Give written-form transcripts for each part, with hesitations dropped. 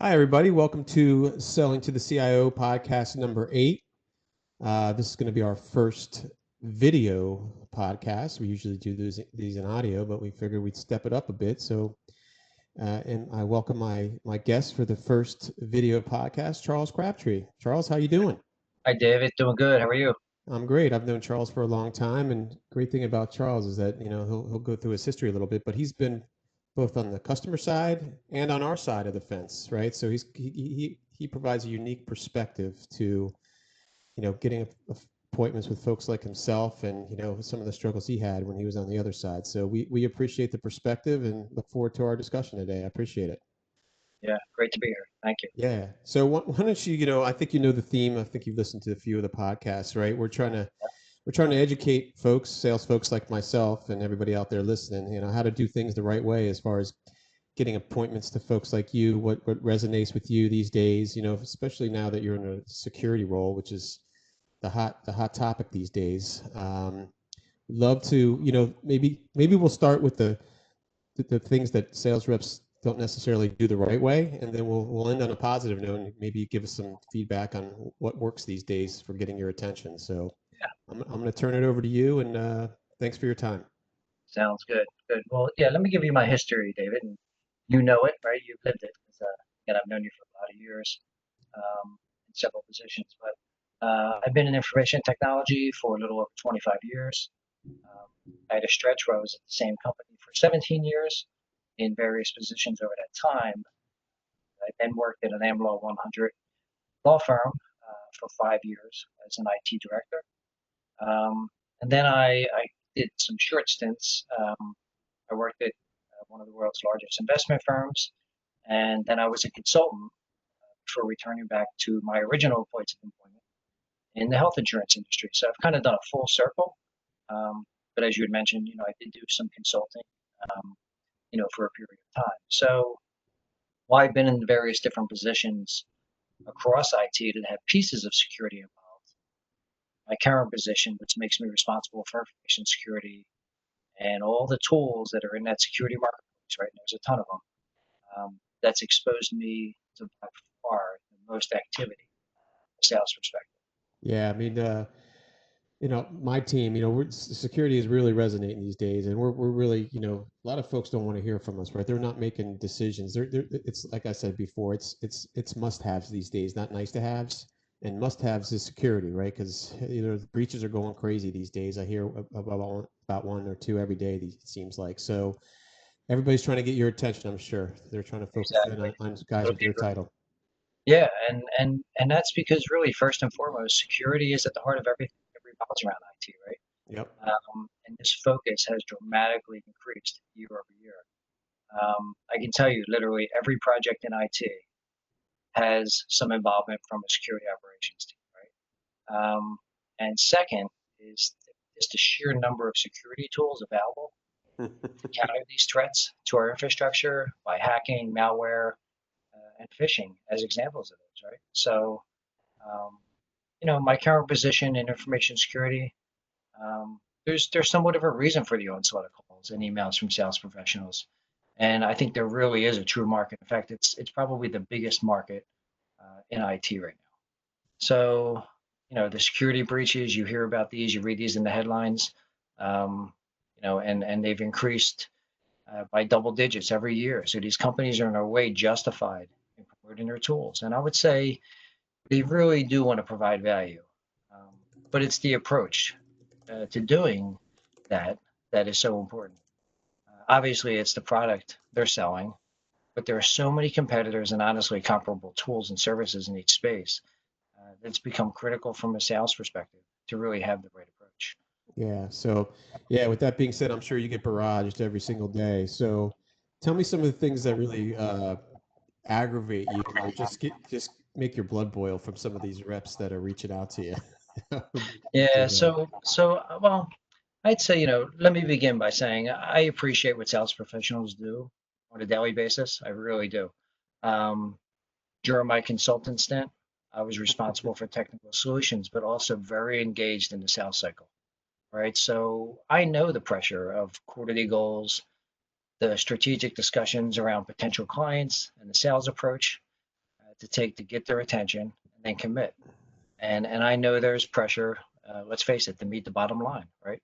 Hi, everybody. Welcome to Selling to the CIO podcast number 8. This is going to be our first video podcast. We usually do these in audio, but we figured we'd step it up a bit. And I welcome my guest for the first video podcast, Charles Crabtree. Charles, how you doing? Hi, David. Doing good. How are you? I'm great. I've known Charles for a long time, and great thing about Charles is that he'll go through his history a little bit, but he's been both on the customer side and on our side of the fence, right? So he provides a unique perspective to getting appointments with folks like himself, and some of the struggles he had when he was on the other side. So we appreciate the perspective and look forward to our discussion today. I appreciate it. Yeah, great to be here. Thank you. Yeah. So why don't you, I think you know the theme. I think you've listened to a few of the podcasts, right? We're trying to educate folks, sales folks like myself and everybody out there listening, how to do things the right way as far as getting appointments to folks like you, what resonates with you these days, especially now that you're in a security role, which is the hot topic these days. Love to, maybe we'll start with the things that sales reps don't necessarily do the right way, and then we'll end on a positive note and maybe give us some feedback on what works these days for getting your attention. So Yeah, I'm going to turn it over to you, and thanks for your time. sounds good. Good. Well, yeah, let me give you my history, David. And you know it, right? You've lived it. 'Cause, again, I've known you for a lot of years in several positions. But I've been in information technology for a little over 25 years. Um, I had a stretch where I was at the same company for 17 years in various positions over that time. I then worked at an AmLaw 100 law firm for 5 years as an IT director. Um, and then I did some short stints. I worked at one of the world's largest investment firms, and then I was a consultant before returning back to my original place of employment in the health insurance industry. So I've kind of done a full circle. But as you had mentioned, I did do some consulting, um, for a period of time. So while I've been in various different positions across IT that have pieces of security involved, my current position, which makes me responsible for information security and all the tools that are in that security marketplace, right? There's a ton of them. That's exposed me to by far the most activity from a sales perspective. Yeah, I mean, my team, security is really resonating these days, and we're really, a lot of folks don't want to hear from us, right? They're not making decisions. It's like I said before, it's must-haves these days, not nice-to-haves. And must-haves is security, right? Because the breaches are going crazy these days. I hear about one or two every day. It seems like so. Everybody's trying to get your attention. I'm sure they're trying to focus in Exactly. on guys with Totally your agree. title. Yeah, and that's because really, first and foremost, security is at the heart of everything that revolves around IT, right? Yep. And this focus has dramatically increased year over year. I can tell you, literally every project in IT has some involvement from a security operations team, right? And second is just the sheer number of security tools available to counter these threats to our infrastructure by hacking, malware, and phishing as examples of those, right? So, um, my current position in information security, there's somewhat of a reason for the onslaught of calls and emails from sales professionals, and I think there really is a true market. In fact, it's probably the biggest market in IT right now. So, the security breaches, you hear about these, you read these in the headlines, um, and they've increased by double digits every year. So these companies are in a way justified in promoting their tools. And I would say they really do want to provide value. Um, but it's the approach to doing that that is so important. Obviously, it's the product they're selling, but there are so many competitors and honestly comparable tools and services in each space that's become critical from a sales perspective to really have the right approach. Yeah. So, yeah, with that being said, I'm sure you get barraged every single day. So, tell me some of the things that really aggravate you, or just make your blood boil from some of these reps that are reaching out to you. Yeah, Because, well, I'd say, let me begin by saying I appreciate what sales professionals do on a daily basis. I really do. Um, During my consultant stint, I was responsible for technical solutions, but also very engaged in the sales cycle, right? So I know the pressure of quarterly goals, the strategic discussions around potential clients, and the sales approach. to take to get their attention and then commit. And I know there's pressure, let's face it, to meet the bottom line, right?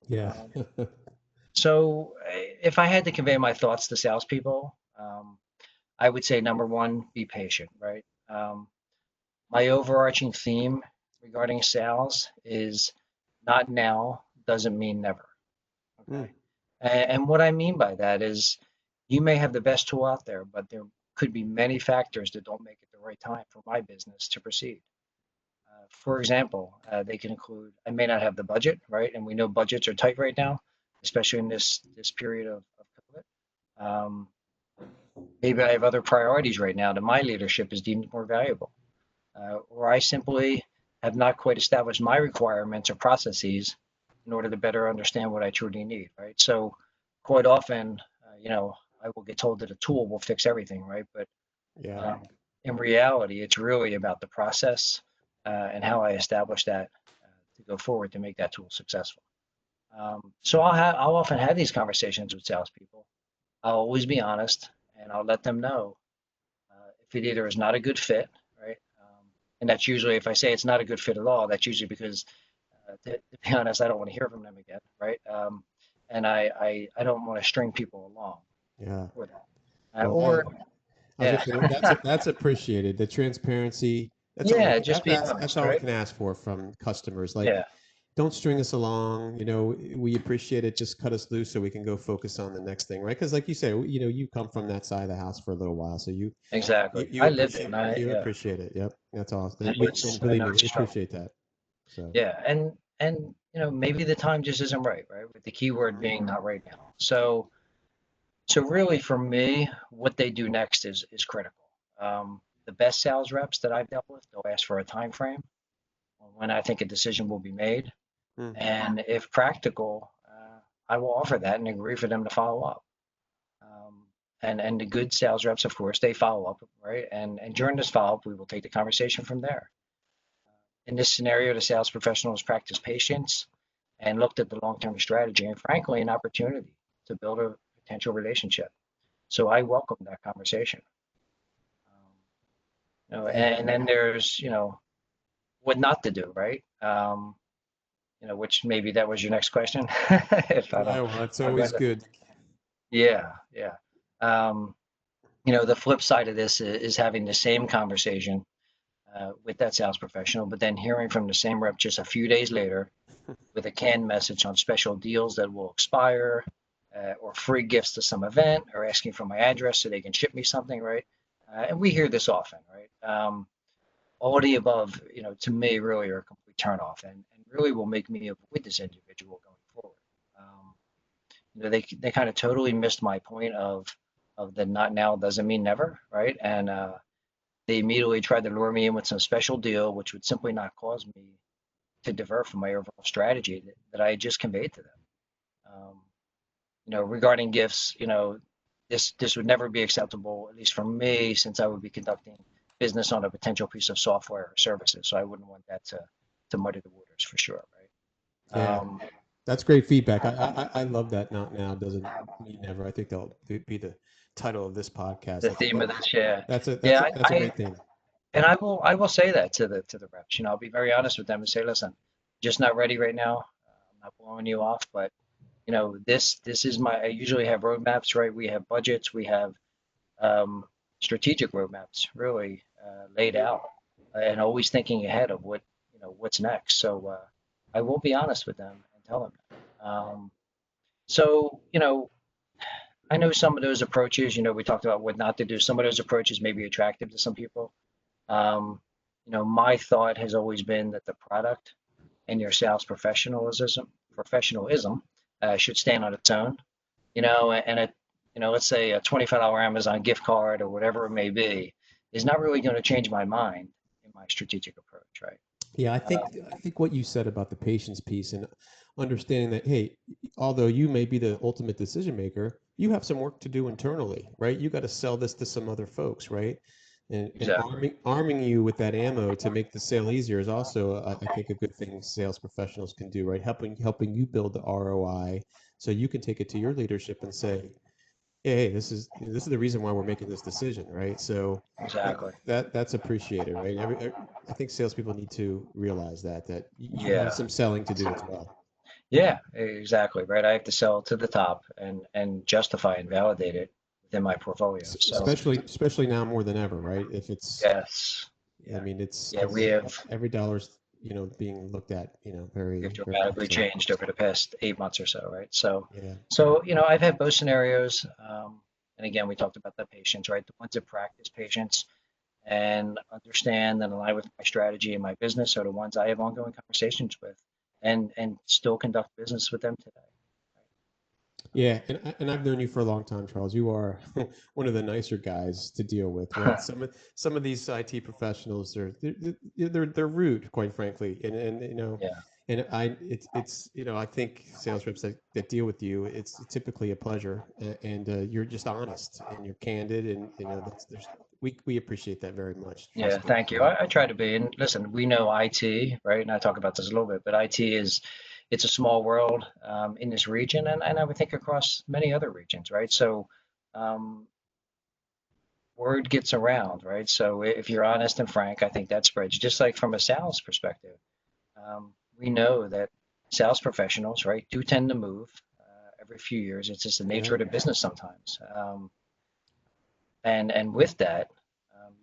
Yeah. Um, so if I had to convey my thoughts to salespeople, I would say number one, be patient, right? My overarching theme regarding sales is not now doesn't mean never. Mm, Okay. And what I mean by that is you may have the best tool out there, but there could be many factors that don't make it the right time for my business to proceed. For example, they can include I may not have the budget, right? And we know budgets are tight right now, especially in this period of COVID. Maybe I have other priorities right now that my leadership is deemed more valuable, or I simply have not quite established my requirements or processes in order to better understand what I truly need, right? So quite often, I will get told that a tool will fix everything, right? But yeah. in reality, it's really about the process and how I establish that to go forward to make that tool successful. So I'll often have these conversations with salespeople. I'll always be honest, and I'll let them know if it either is not a good fit, right? And that's usually if I say it's not a good fit at all, that's usually because to be honest, I don't want to hear from them again, right? And I don't want to string people along Yeah. for that. Well, Or I was yeah, gonna say that's appreciated. The transparency. yeah, just be That's honest, all we right? can ask for from customers. Like, Yeah, don't string us along. We appreciate it. Just cut us loose so we can go focus on the next thing, right? Because, like you say, you come from that side of the house for a little while, so exactly. I lived it, and you yeah, appreciate it. Yep, that's awesome. I And know it's and I believe know me, it's we a struggle. appreciate that. So Yeah, and maybe the time just isn't right, right? With the keyword being not right now. So really for me, what they do next is critical. The best sales reps that I've dealt with, they'll ask for a time frame on when I think a decision will be made, mm, and if practical, I will offer that and agree for them to follow up. Um, and the good sales reps, of course, they follow up, right? And during this follow up, we will take the conversation from there. In this scenario, the sales professionals practiced patience and looked at the long-term strategy and frankly, an opportunity to build a potential relationship. So I welcome that conversation. Um, yeah. and then there's, what not to do, right? Which maybe that was your next question. If I don't, Yeah, well, it's I always read it. good. Yeah, yeah. Um, the flip side of this is having the same conversation with that sales professional, but then hearing from the same rep just a few days later with a canned message on special deals that will expire, or free gifts to some event, or asking for my address so they can ship me something, right? And we hear this often, right? All of the above, to me, really are a complete turnoff, and really will make me avoid this individual going forward. They kind of totally missed my point of the not now doesn't mean never, right? And they immediately tried to lure me in with some special deal, which would simply not cause me to divert from my overall strategy that I just conveyed to them. Um, regarding gifts, this would never be acceptable, at least for me, since I would be conducting business on a potential piece of software or services. So I wouldn't want that to muddy the waters for sure, right? Yeah, that's great feedback. I love that. Not now doesn't mean never. I think that'll be the title of this podcast. The theme of this, yeah, That's yeah, that's a great thing. and I will say that to the reps. I'll be very honest with them and say, listen, just not ready right now. I'm not blowing you off, but this is I usually have roadmaps, right? We have budgets, we have um, strategic roadmaps really laid out, and always thinking ahead of what's next. So I will be honest with them and tell them that. So I know some of those approaches, we talked about what not to do. Some of those approaches may be attractive to some people. My thought has always been that the product and your sales professionalism should stand on its own. And let's say a $25 Amazon gift card or whatever it may be is not really going to change my mind in my strategic approach, right? Yeah, Uh, I think what you said about the patience piece and understanding that, hey, although you may be the ultimate decision maker, you have some work to do internally, right? You got to sell this to some other folks, right? And exactly. arming you with that ammo to make the sale easier is also, I think, a good thing sales professionals can do, right? Helping you build the ROI so you can take it to your leadership and say, hey, this is the reason why we're making this decision, right? So Exactly. that's appreciated, right? I think salespeople need to realize that you have Yeah. some selling to do as well. Yeah, exactly. Right. I have to sell to the top and justify and validate it within my portfolio. So Especially now more than ever, right? If it's, yes. I Yeah. mean, it's Yeah, every dollar's being looked at we've very very dramatically closely. changed over the past 8 months or so, right? So Yeah, I've had both scenarios. And again, we talked about the patients, right? The ones that practice patients and understand and align with my strategy and my business are the ones I have ongoing conversations with and still conduct business with them today. yeah, and I've known you for a long time, Charles. You are one of the nicer guys to deal with, right? Right? Some of these IT professionals are they're rude, quite frankly, and Yeah. and it's I think sales reps that deal with you, it's typically a pleasure, and you're just honest and you're candid, and that's there's we appreciate that very much. Yeah, Trust me. thank you. I try to be. And listen, we know IT, right? And I talk about this a little bit, but IT it's a small world in this region, and I would think across many other regions, right? So um, word gets around, right? So if you're honest and frank, I think that spreads. Just like from a sales perspective, we know that sales professionals, right, do tend to move every few years. It's just the Yeah. nature of the business sometimes. And with that,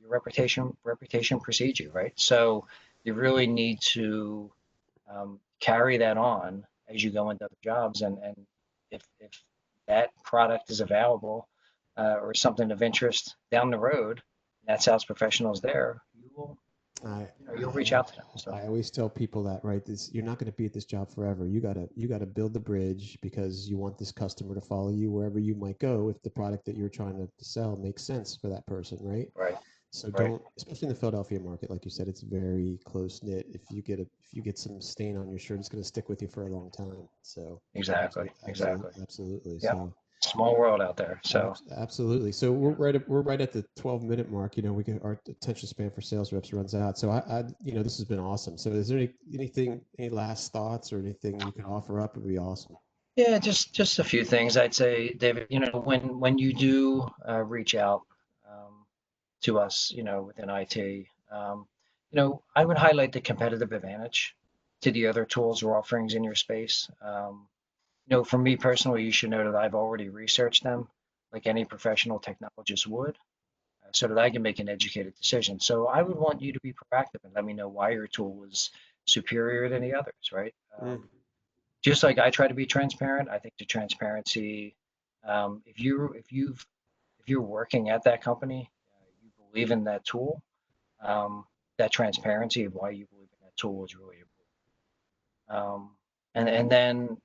your reputation precedes you, right? So you really need to carry that on as you go into other jobs, and if that product is available or something of interest down the road, that sales professional is there, you will I you'll I reach out to them. So I always tell people that, right? This You're not going to be at this job forever. You gotta build the bridge because you want this customer to follow you wherever you might go if the product that you're trying to sell makes sense for that person, right? right, So right, don't, especially in the Philadelphia market, like you said, it's very close knit. If you get some stain on your shirt, it's going to stick with you for a long time. So exactly, exactly. absolutely. Yep. So Small world out there. So absolutely. So we're right at the 12-minute mark. We get our attention span for sales reps runs out. So this has been awesome. So is there any last thoughts or anything you can offer up? It would be awesome. yeah, just a few things I'd say, David. When you do reach out to us, within IT, I would highlight the competitive advantage to the other tools or offerings in your space. For me personally, you should know that I've already researched them, like any professional technologist would, so that I can make an educated decision. So I would want you to be proactive and let me know why your tool was superior than the others, right? Mm, Just like I try to be transparent, I think the transparency, if you're working at that company, you believe in that tool, that transparency of why you believe in that tool is really important. And then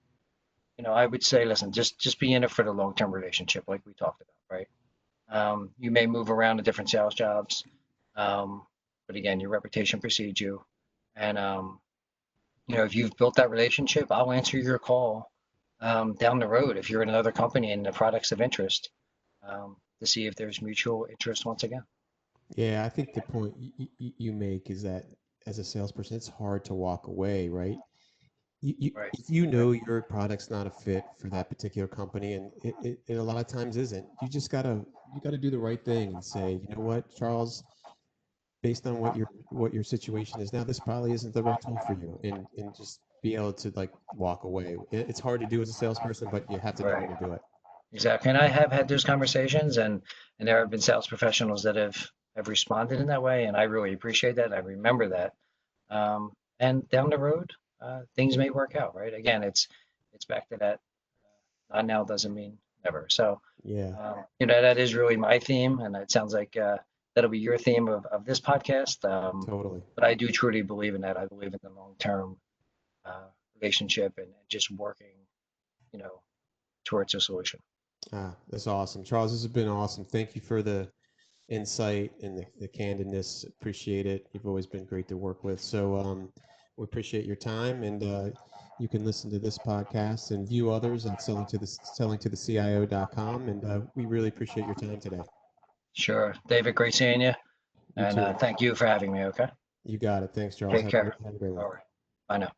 I would say, listen, just be in it for the long term relationship, like we talked about, right? You may move around to different sales jobs, um, but again, your reputation precedes you, and if you've built that relationship, I'll answer your call down the road if you're in another company and the product's of interest, to see if there's mutual interest once again. yeah, I think the point you make is that as a salesperson, it's hard to walk away, right? Right, If you right, know your product's not a fit for that particular company, and it a lot of times isn't, you gotta do the right thing and say, you know what, Charles, based on what your situation is now, this probably isn't the right tool for you, and just be able to like walk away. It's hard to do as a salesperson, but you have to know when right. to do it. Exactly. And I have had those conversations, and there have been sales professionals that have responded in that way, and I really appreciate that. I remember that. And down the road, things may work out, right? Again, it's back to that. Not now doesn't mean never. So, Yeah, that is really my theme, and it sounds like that'll be your theme of this podcast. totally. But I do truly believe in that. I believe in the long-term relationship and just working, you know, towards a solution. That's awesome, Charles. This has been awesome. Thank you for the insight and the candidness. Appreciate it. You've always been great to work with. So we appreciate your time, and you can listen to this podcast and view others at sellingtothecio.com. And we really appreciate your time today. Sure, David. Great seeing you, You and too. thank you for having me. Okay, You got it. Thanks, Charles. take Have a care. great one. All right, bye now.